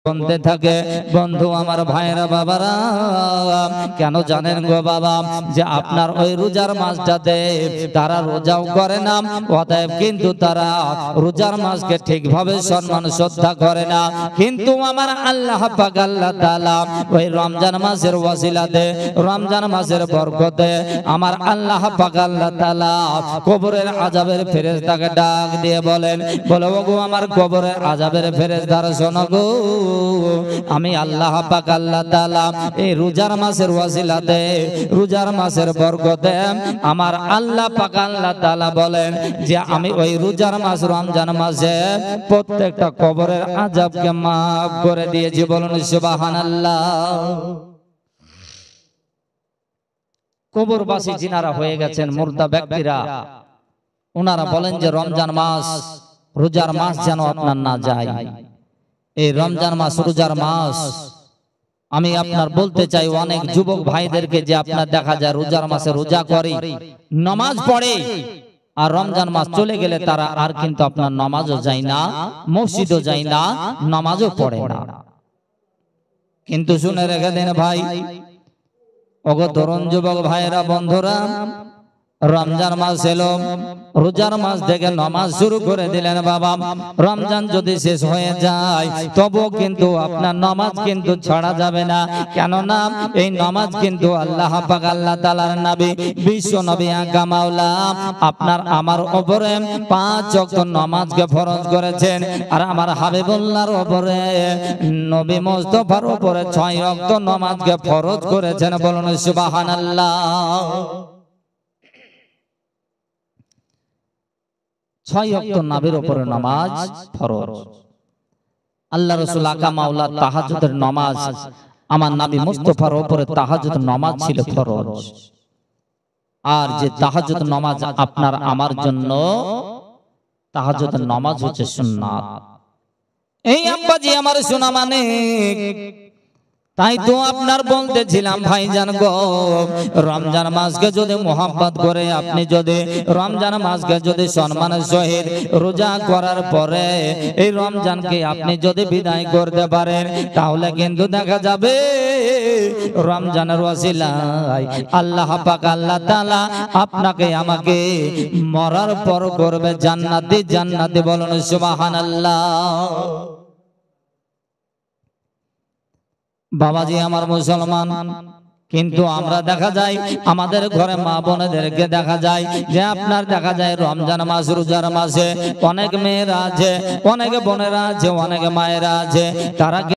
বলতে থাকে বন্ধু আমার ভাইরা বাবারা কেন জানেন গো বাবা যে আপনার ওই রোজার মাসটাতে তারা রোজাও করে না অতএব কিন্তু তারা রোজার মাসকে ঠিকভাবে সম্মান শ্রদ্ধা করে না কিন্তু আমার আল্লাহ পাক আল্লাহ তাআলা ওই রমজান মাসের ওয়াসিলাতে রমজান মাসের বরকতে আমার আল্লাহ পাক আল্লাহ তাআলা কবরের আযাবের ফেরেশতাকে ডাক দিয়ে বলেন বলো গো আমার কবরের আযাবের ফেরেশতারা শোনো গো আমি আল্লাহ পাক আল্লাহ তাআলা এই রোজার মাসের ওয়াসিলাতে রোজার মাসের বরকতে আমার আল্লাহ পাক আল্লাহ তাআলা বলেন যে আমি ওই রোজার মাস রমজান মাসে প্রত্যেকটা কবরের আযাবকে maaf করে দিয়েছি বলুন সুবহানাল্লাহ। কবরবাসী যিনারা হয়ে গেছেন মুর্দা ব্যক্তিরা ওনারা বলেন যে রমজান মাস রোজার মাস যেন আপনার না যায়। এই রমজান মাস রোজার মাস আমি আপনার বলতে চাই অনেক যুবক ভাইদেরকে যে আপনার দেখা যায় রোজার মাসে রোজা করে নামাজ পড়ে আর রমজান মাস চলে গেলে তারা আর কিন্তু আপনার নামাজও যায় না মসজিদও যায় না নামাজও পড়ে না। কিন্তু শুনে রেখে দেন ভাই ওগো তরুণ যুবক ভাইরা বন্ধুরা রমজান মাস এলো রোজার মাস থেকে নামাজ শুরু করে দিলেন বাবা রমজান যদি শেষ হয়ে যায় তবুও কিন্তু আপনার নামাজ কিন্তু ছাড়া যাবে না কেননা এই নামাজ কিন্তু আল্লাহ পাক আল্লাহ তাআলার নবী বিশ্ব নবী আকা মাওলা আপনার আমার উপরে 5 ওয়াক্ত নামাজকে ফরজ করেছেন আর আমার হাবিবুল্লাহর উপরে নবী মুস্তাফার উপরে 6 ওয়াক্ত নামাজকে ফরজ করেছেন বলুন সুবহানাল্লাহ। 6 ওয়াক্ত নবীর উপরে নামাজ ফরজ। আল্লাহ রাসূল আকা মাওলা তাহাজ্জুদের নামাজ আমার নবী মুস্তাফার উপরে তাহাজ্জুদ নামাজ ছিল ফরজ আর যে তাহাজ্জুদ নামাজ আপনার আমার জন্য তাহাজ্জুদের নামাজ হচ্ছে সুন্নাত। এই আব্বাজি আমার শোনা মানে তাই তো আপনার বলতেছিলাম ভাইজান গো রমজান মাসকে যদি মোহাব্বত করে আপনি যদি রমজান মাসকে যদি সম্মানের সহিত রোজা করার পরে এই রমজানকে আপনি যদি বিদায় করতে পারেন তাহলে কিন্তু দেখা যাবে রমজানের ওয়াসিলায় আল্লাহ পাক আল্লাহ তাআলা আপনাকে আমাকে মরার পর করবে জান্নাতি জান্নাতি বলুন সুবহানাল্লাহ। বাবাজি আমার মুসলমান কিন্তু আমরা দেখা যায় আমাদের ঘরে মা বোনেদেরকে দেখা যায় যে আপনার দেখা যায় রমজান মাস রোজার মাসে অনেক মেয়েরা আছে অনেক বোনেরা আছে অনেক মায়েরা আছে তারা